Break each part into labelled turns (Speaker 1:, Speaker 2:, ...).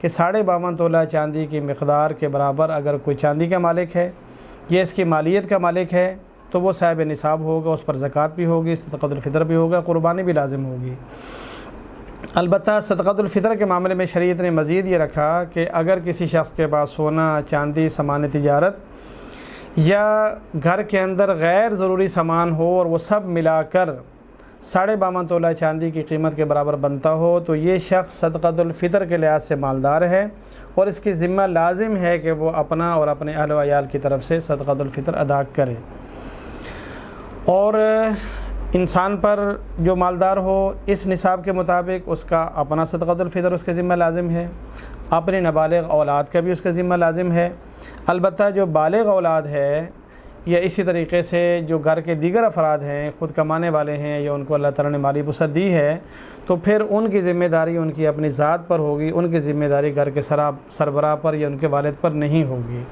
Speaker 1: کہ 52.5 تولہ چاندی کی مقدار کے برابر اگر کوئی چاندی کا مالک ہے یا اس کی مالیت کا مالک ہے تو وہ صاحب نصاب ہوگا، اس پر زکوٰۃ بھی ہوگی، صدقۃ الفطر بھی ہوگا، قربانی بھی لازم ہوگی۔ البتہ صدقۃ الفطر کے معاملے میں شریعت نے مزید یہ رکھا کہ اگر کسی شخص کے پاس سونا، چاندی، سامان تجارت یا گھر کے اندر غیر ضروری سامان ہو اور وہ سب ملا کر 52.5 تولہ چاندی کی قیمت کے برابر بنتا ہو تو یہ شخص صدقۃ الفطر کے لحاظ سے مالدار ہے اور اس کی ذمہ لازم ہے کہ وہ اپنا اور اپنے اہل و عیال کی طرف سے صدقۃ الفطر ادا کرے۔ اور انسان پر جو مالدار ہو اس نصاب کے مطابق اس کا اپنا صدقۃ الفطر اس کے ذمہ لازم ہے، اپنے نابالغ اولاد کا بھی اس کا ذمہ لازم ہے۔ البتہ جو بالغ اولاد ہے یا اسی طریقے سے جو گھر کے دیگر افراد ہیں، خود کمانے والے ہیں یا ان کو اللہ تعالیٰ نے مالی وسعت دی ہے تو پھر ان کی ذمہ داری ان کی اپنی ذات پر ہوگی، ان کی ذمہ داری گھر کے سربراہ پر یا ان کے والد پر نہیں ہوگی۔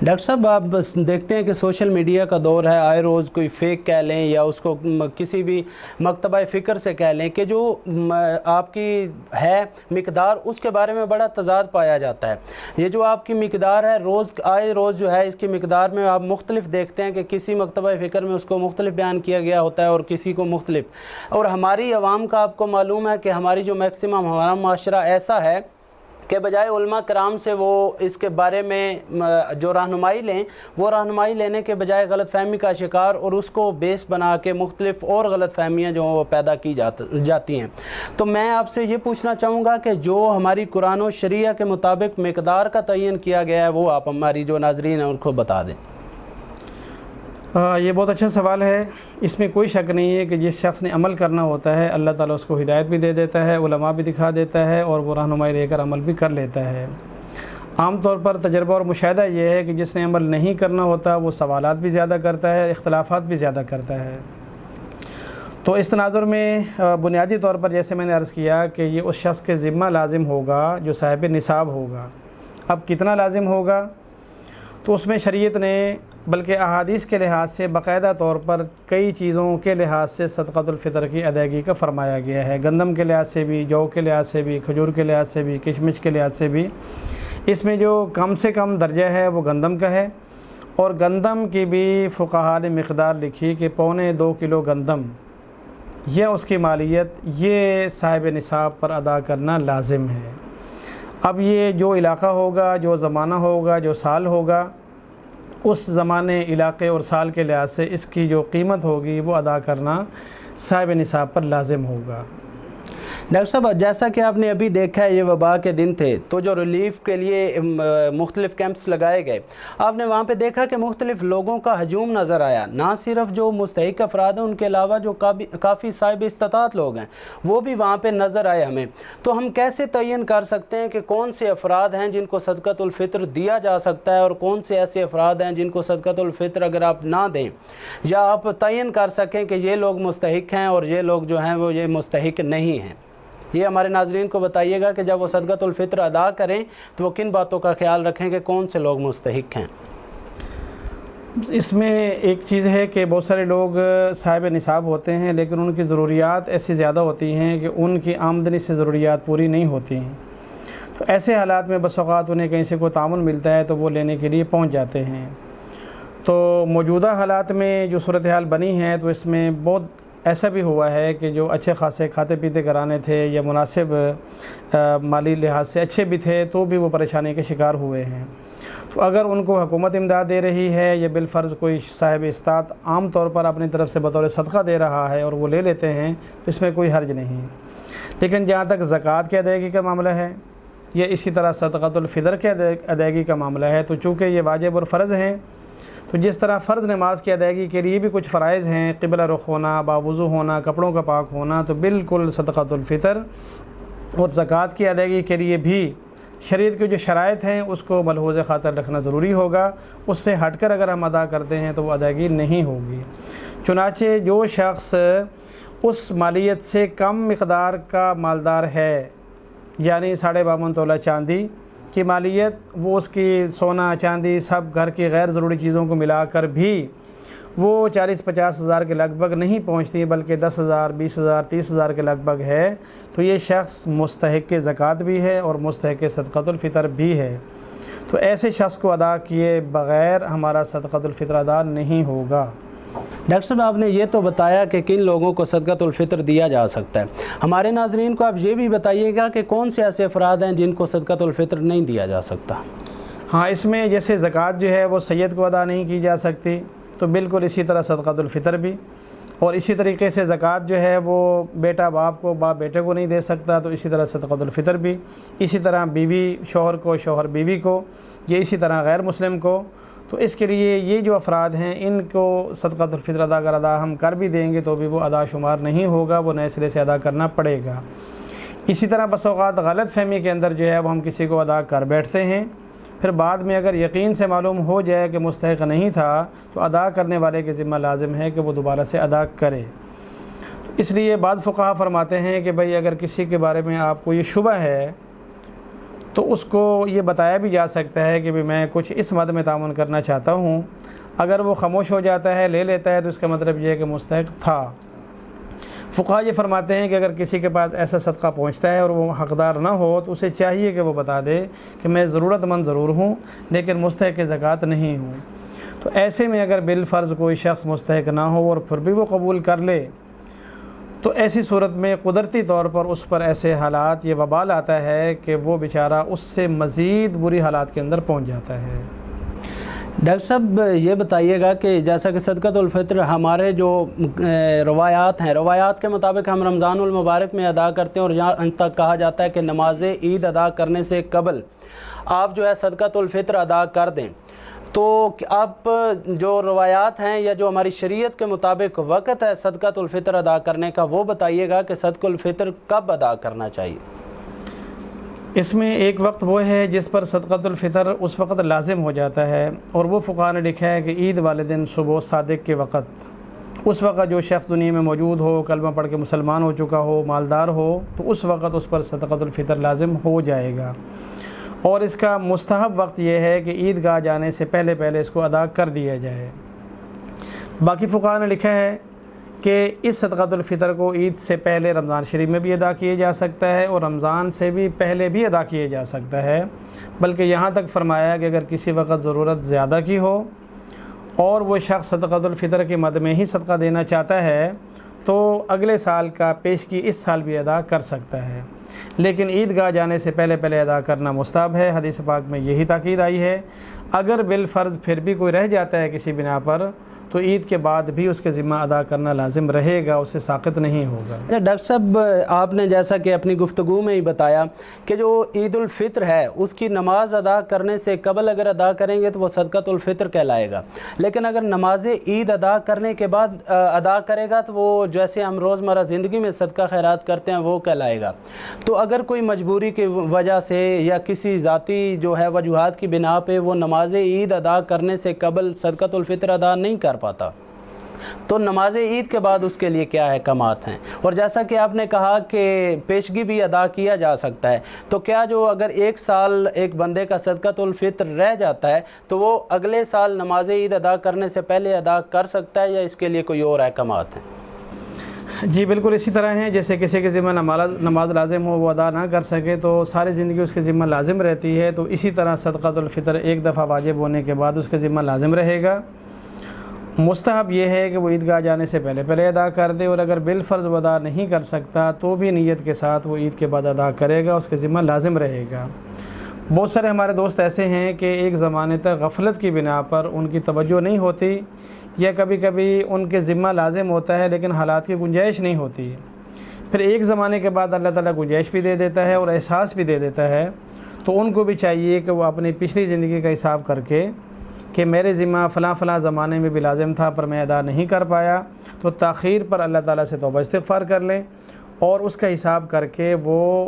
Speaker 2: ڈاکٹر صاحب آپ بس دیکھتے ہیں کہ سوشل میڈیا کا دور ہے، آئے روز کوئی فیک کہہ لیں یا اس کو کسی بھی مکتبہ فکر سے کہہ لیں کہ جو آپ کی ہے مقدار اس کے بارے میں بڑا تضاد پایا جاتا ہے۔ یہ جو آپ کی مقدار ہے آئے روز جو ہے اس کی مقدار میں آپ مختلف دیکھتے ہیں کہ کسی مکتبہ فکر میں اس کو مختلف بیان کیا گیا ہوتا ہے اور کسی کو مختلف، اور ہماری عوام کا آپ کو معلوم ہے کہ ہماری جو میکسیمم ہمارا معاشرہ ایسا ہے کہ بجائے علماء کرام سے وہ اس کے بارے میں جو رہنمائی لیں، وہ رہنمائی لینے کے بجائے غلط فہمی کا شکار اور اس کو بیس بنا کے مختلف اور غلط فہمیاں جو وہ پیدا کی جاتی ہیں۔ تو میں آپ سے یہ پوچھنا چاہوں گا کہ جو ہماری قرآن و شریعہ کے مطابق مقدار کا تعین کیا گیا ہے وہ آپ ہماری جو ناظرین ہیں ان کو بتا دیں۔
Speaker 1: یہ بہت اچھا سوال ہے، اس میں کوئی شک نہیں ہے کہ جس شخص نے عمل کرنا ہوتا ہے اللہ تعالیٰ اس کو ہدایت بھی دے دیتا ہے، علماء بھی دکھا دیتا ہے اور وہ رہنمائی لے کر عمل بھی کر لیتا ہے۔ عام طور پر تجربہ اور مشاہدہ یہ ہے کہ جس نے عمل نہیں کرنا ہوتا وہ سوالات بھی زیادہ کرتا ہے، اختلافات بھی زیادہ کرتا ہے۔ تو اس تناظر میں بنیادی طور پر جیسے میں نے عرض کیا کہ یہ اس شخص کے ذمہ لازم ہوگا جو صاحب نصاب ہوگا۔ اب کتنا لازم ہوگا تو اس میں شریعت نے بلکہ احادیث کے لحاظ سے باقاعدہ طور پر کئی چیزوں کے لحاظ سے صدقۃ الفطر کی ادائیگی کا فرمایا گیا ہے، گندم کے لحاظ سے بھی، جو کے لحاظ سے بھی، کھجور کے لحاظ سے بھی، کشمش کے لحاظ سے بھی۔ اس میں جو کم سے کم درجہ ہے وہ گندم کا ہے، اور گندم کی بھی فقہاء نے مقدار لکھی کہ 1.25 کلو گندم یا اس کی مالیت یہ صاحب نصاب پر ادا کرنا لازم ہے۔ اب یہ جو علاقہ ہوگا، جو زمانہ ہوگا، جو سال ہوگا، اس زمانے، علاقے اور سال کے لحاظ سے اس کی جو قیمت ہوگی وہ ادا کرنا صاحب نصاب پر لازم ہوگا۔
Speaker 2: ڈاکٹر صاحب جیسا کہ آپ نے ابھی دیکھا ہے یہ وبا کے دن تھے تو جو ریلیف کے لیے مختلف کیمپس لگائے گئے، آپ نے وہاں پہ دیکھا کہ مختلف لوگوں کا ہجوم نظر آیا، نہ صرف جو مستحق افراد ہیں ان کے علاوہ جو کافی صاحب استطاعت لوگ ہیں وہ بھی وہاں پہ نظر آئے ہمیں۔ تو ہم کیسے تعین کر سکتے ہیں کہ کون سے افراد ہیں جن کو صدقۃ الفطر دیا جا سکتا ہے اور کون سے ایسے افراد ہیں جن کو صدقۃ الفطر اگر آپ نہ دیں یا آپ تعین کر سکیں کہ یہ لوگ مستحق ہیں اور یہ لوگ جو ہیں وہ یہ مستحق نہیں ہیں؟ یہ ہمارے ناظرین کو بتائیے گا کہ جب وہ صدقۃ الفطر ادا کریں تو وہ کن باتوں کا خیال رکھیں کہ کون سے لوگ مستحق ہیں۔
Speaker 1: اس میں ایک چیز ہے کہ بہت سارے لوگ صاحب نصاب ہوتے ہیں لیکن ان کی ضروریات ایسی زیادہ ہوتی ہیں کہ ان کی آمدنی سے ضروریات پوری نہیں ہوتی ہیں، تو ایسے حالات میں بس اوقات انہیں کہیں سے کوئی تعاون ملتا ہے تو وہ لینے کے لیے پہنچ جاتے ہیں۔ تو موجودہ حالات میں جو صورتحال بنی ہے تو اس میں بہت ایسا بھی ہوا ہے کہ جو اچھے خاصے کھاتے پیتے گھرانے تھے یا مناسب مالی لحاظ سے اچھے بھی تھے تو بھی وہ پریشانی کے شکار ہوئے ہیں۔ تو اگر ان کو حکومت امداد دے رہی ہے یا بالفرض کوئی صاحب استطاعت عام طور پر اپنی طرف سے بطور صدقہ دے رہا ہے اور وہ لے لیتے ہیں تو اس میں کوئی حرج نہیں۔ لیکن جہاں تک زکوٰۃ کی ادائیگی کا معاملہ ہے یا اسی طرح صدقۃ الفطر کی ادائیگی کا معاملہ ہے تو چونکہ یہ واجب اور فرض ہیں، تو جس طرح فرض نماز کی ادائیگی کے لیے بھی کچھ فرائض ہیں، قبلہ رخ ہونا، باوضو ہونا، کپڑوں کا پاک ہونا، تو بالکل صدقۃ الفطر اور زکوٰۃ کی ادائیگی کے لیے بھی شریعت کی جو شرائط ہیں اس کو ملحوظ خاطر رکھنا ضروری ہوگا۔ اس سے ہٹ کر اگر ہم ادا کرتے ہیں تو وہ ادائیگی نہیں ہوگی۔ چنانچہ جو شخص اس مالیت سے کم مقدار کا مالدار ہے، یعنی 52.5 تولہ چاندی کی مالیت، وہ اس کی سونا چاندی سب گھر کی غیر ضروری چیزوں کو ملا کر بھی وہ 40-50 ہزار کے لگ بھگ نہیں پہنچتی بلکہ 10,000 20,000 30,000 کے لگ بھگ ہے، تو یہ شخص مستحق زکوٰۃ بھی ہے اور مستحق صدقۃ الفطر بھی ہے۔ تو ایسے شخص کو ادا کیے بغیر ہمارا صدقۃ الفطر ادا نہیں ہوگا۔
Speaker 2: ڈاکٹر صاحب آپ نے یہ تو بتایا کہ کن لوگوں کو صدقۃ الفطر دیا جا سکتا ہے، ہمارے ناظرین کو آپ یہ بھی بتائیے گا کہ کون سے ایسے افراد ہیں جن کو صدقۃ الفطر نہیں دیا جا سکتا؟
Speaker 1: ہاں، اس میں جیسے زکوٰۃ جو ہے وہ سید کو ادا نہیں کی جا سکتی، تو بالکل اسی طرح صدقۃ الفطر بھی، اور اسی طریقے سے زکوٰۃ جو ہے وہ بیٹا باپ کو، باپ بیٹے کو نہیں دے سکتا، تو اسی طرح صدقۃ الفطر بھی، اسی طرح بیوی شوہر کو، شوہر بیوی کو، یہ اسی طرح غیر مسلم کو۔ تو اس کے لیے یہ جو افراد ہیں ان کو صدقۃ الفطر ادا ہم کر بھی دیں گے تو بھی وہ ادا شمار نہیں ہوگا، وہ نئے سرے سے ادا کرنا پڑے گا۔ اسی طرح بس اوقات غلط فہمی کے اندر جو ہے وہ ہم کسی کو ادا کر بیٹھتے ہیں، پھر بعد میں اگر یقین سے معلوم ہو جائے کہ مستحق نہیں تھا تو ادا کرنے والے کے ذمہ لازم ہے کہ وہ دوبارہ سے ادا کرے۔ اس لیے بعض فقہا فرماتے ہیں کہ بھئی اگر کسی کے بارے میں آپ کو یہ شبہ ہے تو اس کو یہ بتایا بھی جا سکتا ہے کہ میں کچھ اس مد میں تعاون کرنا چاہتا ہوں، اگر وہ خاموش ہو جاتا ہے، لے لیتا ہے، تو اس کا مطلب یہ ہے کہ مستحق تھا۔ فقہا یہ فرماتے ہیں کہ اگر کسی کے پاس ایسا صدقہ پہنچتا ہے اور وہ حقدار نہ ہو تو اسے چاہیے کہ وہ بتا دے کہ میں ضرورت مند ضرور ہوں لیکن مستحق زکوٰۃ نہیں ہوں۔ تو ایسے میں اگر بالفرض کوئی شخص مستحق نہ ہو اور پھر بھی وہ قبول کر لے تو ایسی صورت میں قدرتی طور پر اس پر ایسے حالات، یہ وبال آتا ہے کہ وہ بیچارہ اس سے مزید بری حالات کے اندر پہنچ جاتا ہے۔
Speaker 2: ڈاکٹر صاحب یہ بتائیے گا کہ جیسا کہ صدقۃ الفطر ہمارے جو روایات ہیں، روایات کے مطابق ہم رمضان المبارک میں ادا کرتے ہیں، اور یہاں تک کہا جاتا ہے کہ نماز عید ادا کرنے سے قبل آپ جو ہے صدقۃ الفطر ادا کر دیں، تو آپ جو روایات ہیں یا جو ہماری شریعت کے مطابق وقت ہے صدقۃ الفطر ادا کرنے کا وہ بتائیے گا کہ صدقۃ الفطر کب ادا کرنا چاہیے؟
Speaker 1: اس میں ایک وقت وہ ہے جس پر صدقۃ الفطر اس وقت لازم ہو جاتا ہے، اور وہ فقہا نے لکھا ہے کہ عید والے دن صبح صادق کے وقت، اس وقت جو شخص دنیا میں موجود ہو، کلمہ پڑھ کے مسلمان ہو چکا ہو، مالدار ہو، تو اس وقت اس پر صدقۃ الفطر لازم ہو جائے گا۔ اور اس کا مستحب وقت یہ ہے کہ عید گاہ جانے سے پہلے اس کو ادا کر دیا جائے۔ باقی فقہا نے لکھا ہے کہ اس صدقۃ الفطر کو عید سے پہلے رمضان شریف میں بھی ادا کیا جا سکتا ہے اور رمضان سے بھی پہلے بھی ادا کیا جا سکتا ہے، بلکہ یہاں تک فرمایا کہ اگر کسی وقت ضرورت زیادہ کی ہو اور وہ شخص صدقۃ الفطر کے مد میں ہی صدقہ دینا چاہتا ہے تو اگلے سال کا پیشگی اس سال بھی ادا کر سکتا ہے، لیکن عید گاہ جانے سے پہلے ادا کرنا مستحب ہے۔ حدیث پاک میں یہی تاکید آئی ہے۔ اگر بالفرض پھر بھی کوئی رہ جاتا ہے کسی بنا پر تو عید کے بعد بھی اس کے ذمہ ادا کرنا لازم رہے گا، اسے ساقط نہیں ہوگا۔
Speaker 2: ڈاکٹر صاحب آپ نے جیسا کہ اپنی گفتگو میں ہی بتایا کہ جو عید الفطر ہے اس کی نماز ادا کرنے سے قبل اگر ادا کریں گے تو وہ صدقۃ الفطر کہلائے گا، لیکن اگر نماز عید ادا کرنے کے بعد ادا کرے گا تو وہ جیسے ہم روزمرہ زندگی میں صدقہ خیرات کرتے ہیں وہ کہلائے گا۔ تو اگر کوئی مجبوری کی وجہ سے یا کسی ذاتی جو ہے وجوہات کی بنا پہ وہ نماز عید ادا کرنے سے قبل صدقۃ الفطر ادا نہیں کر پاتا تو نماز عید کے بعد اس کے لیے کیا احکامات ہیں؟ اور جیسا کہ آپ نے کہا کہ پیشگی بھی ادا کیا جا سکتا ہے، تو کیا جو اگر ایک سال ایک بندے کا صدقۃ الفطر رہ جاتا ہے تو وہ اگلے سال نماز عید ادا کرنے سے پہلے ادا کر سکتا ہے یا اس کے لیے کوئی اور احکامات ہیں؟
Speaker 1: جی بالکل اسی طرح ہیں، جیسے کسی کے ذمہ نماز لازم ہو وہ ادا نہ کر سکے تو ساری زندگی اس کے ذمہ لازم رہتی ہے، تو اسی طرح صدقۃ الفطر ایک دفعہ واجب ہونے کے بعد اس کے ذمہ لازم رہے گا۔ مستحب یہ ہے کہ وہ عید گاہ جانے سے پہلے ادا کر دے، اور اگر بالفرض وہ ادا نہیں کر سکتا تو بھی نیت کے ساتھ وہ عید کے بعد ادا کرے گا، اس کے ذمہ لازم رہے گا۔ بہت سارے ہمارے دوست ایسے ہیں کہ ایک زمانے تک غفلت کی بنا پر ان کی توجہ نہیں ہوتی، یا کبھی کبھی ان کے ذمہ لازم ہوتا ہے لیکن حالات کی گنجائش نہیں ہوتی، پھر ایک زمانے کے بعد اللہ تعالیٰ گنجائش بھی دے دیتا ہے اور احساس بھی دے دیتا ہے، تو ان کو بھی چاہیے کہ وہ اپنی پچھلی زندگی کا حساب کر کے کہ میرے ذمہ فلاں زمانے میں بھی لازم تھا پر میں ادا نہیں کر پایا، تو تاخیر پر اللہ تعالیٰ سے توبہ استغفار کر لیں اور اس کا حساب کر کے وہ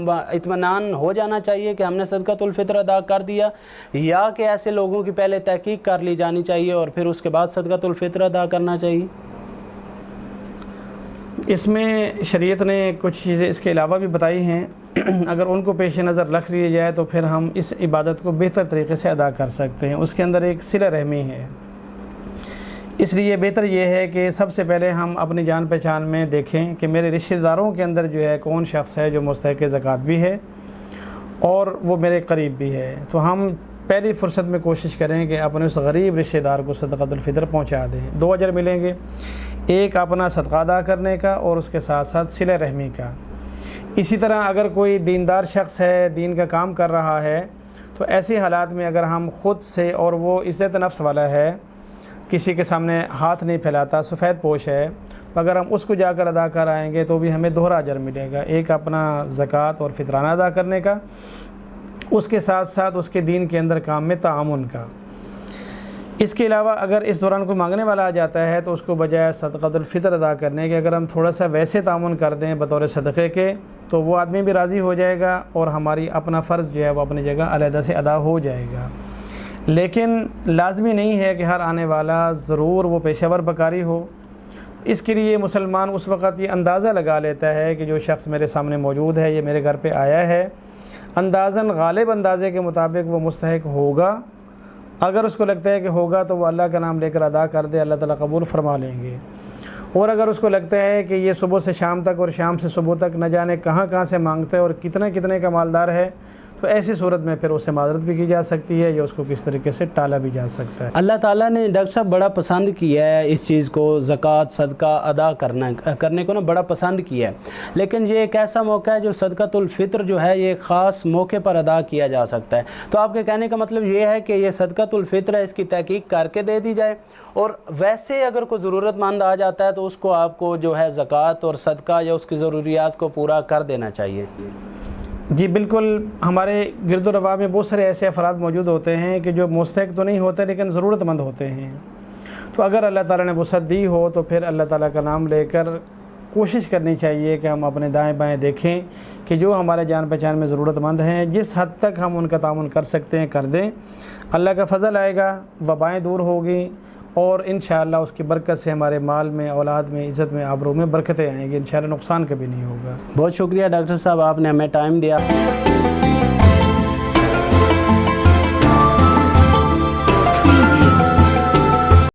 Speaker 2: اطمینان ہو جانا چاہیے کہ ہم نے صدقۃ الفطر ادا کر دیا، یا کہ ایسے لوگوں کی پہلے تحقیق کر لی جانی چاہیے اور پھر اس کے بعد صدقۃ الفطر ادا کرنا چاہیے؟
Speaker 1: اس میں شریعت نے کچھ چیزیں اس کے علاوہ بھی بتائی ہیں، اگر ان کو پیش نظر رکھ لیا جائے تو پھر ہم اس عبادت کو بہتر طریقے سے ادا کر سکتے ہیں۔ اس کے اندر ایک صلہ رحمی ہے، اس لیے بہتر یہ ہے کہ سب سے پہلے ہم اپنی جان پہچان میں دیکھیں کہ میرے رشتہ داروں کے اندر جو ہے کون شخص ہے جو مستحق زکوٰۃ بھی ہے اور وہ میرے قریب بھی ہے، تو ہم پہلی فرصت میں کوشش کریں کہ اپنے اس غریب رشتہ دار کو صدقۃ الفطر پہنچا دیں۔ 2 اجر ملیں گے، ایک اپنا صدقہ ادا کرنے کا اور اس کے ساتھ ساتھ صلہ رحمی کا۔ اسی طرح اگر کوئی دیندار شخص ہے، دین کا کام کر رہا ہے، تو ایسے حالات میں اگر ہم خود سے، اور وہ عزت نفس والا ہے، کسی کے سامنے ہاتھ نہیں پھیلاتا، سفید پوش ہے، تو اگر ہم اس کو جا کر ادا کر آئیں گے تو بھی ہمیں دوہرا اجر ملے گا، ایک اپنا زکوٰۃ اور فطرانہ ادا کرنے کا، اس کے ساتھ ساتھ اس کے دین کے اندر کام میں تعاون کا۔ اس کے علاوہ اگر اس دوران کوئی مانگنے والا آ جاتا ہے تو اس کو بجائے صدقۃ الفطر ادا کرنے کے اگر ہم تھوڑا سا ویسے تعاون کر دیں بطور صدقے کے، تو وہ آدمی بھی راضی ہو جائے گا اور ہماری اپنا فرض جو ہے وہ اپنی جگہ علیحدہ سے ادا ہو جائے گا۔ لیکن لازمی نہیں ہے کہ ہر آنے والا ضرور وہ پیشہ ور بکاری ہو۔ اس کے لیے مسلمان اس وقت یہ اندازہ لگا لیتا ہے کہ جو شخص میرے سامنے موجود ہے، یہ میرے گھر پہ آیا ہے، اندازاً غالب اندازے کے مطابق وہ مستحق ہوگا۔ اگر اس کو لگتا ہے کہ ہوگا تو وہ اللہ کا نام لے کر ادا کر دے، اللہ تعالیٰ قبول فرما لیں گے۔ اور اگر اس کو لگتا ہے کہ یہ صبح سے شام تک اور شام سے صبح تک نہ جانے کہاں کہاں سے مانگتا ہے اور کتنے کا مالدار ہے، تو ایسی صورت میں پھر اس سے معذرت بھی کی جا سکتی ہے یا اس کو کس طریقے سے ٹالا بھی جا سکتا ہے۔
Speaker 2: اللہ تعالیٰ نے ڈاکٹر صاحب بڑا پسند کیا ہے اس چیز کو، زکوٰۃ صدقہ ادا کرنے کو نا بڑا پسند کیا ہے، لیکن یہ ایک ایسا موقع ہے جو صدقۃ الفطر جو ہے یہ خاص موقع پر ادا کیا جا سکتا ہے۔ تو آپ کے کہنے کا مطلب یہ ہے کہ یہ صدقۃ الفطر ہے، اس کی تحقیق کر کے دے دی جائے، اور ویسے اگر کوئی ضرورت مند آ جاتا ہے تو اس کو آپ کو جو ہے زکوٰۃ اور صدقہ یا اس کی ضروریات کو پورا کر دینا چاہیے؟
Speaker 1: جی بالکل، ہمارے گرد و نواح میں بہت سارے ایسے افراد موجود ہوتے ہیں کہ جو مستحق تو نہیں ہوتے لیکن ضرورت مند ہوتے ہیں، تو اگر اللہ تعالیٰ نے وسعت دی ہو تو پھر اللہ تعالیٰ کا نام لے کر کوشش کرنی چاہیے کہ ہم اپنے دائیں بائیں دیکھیں کہ جو ہمارے جان پہچان میں ضرورت مند ہیں، جس حد تک ہم ان کا تعاون کر سکتے ہیں کر دیں۔ اللہ کا فضل آئے گا، وبائیں دور ہوگی، اور انشاءاللہ اس کی برکت سے ہمارے مال میں، اولاد میں، عزت میں، آبرو میں برکتیں آئیں گی، انشاءاللہ نقصان کبھی نہیں ہوگا۔
Speaker 2: بہت شکریہ ڈاکٹر صاحب، آپ نے ہمیں ٹائم دیا۔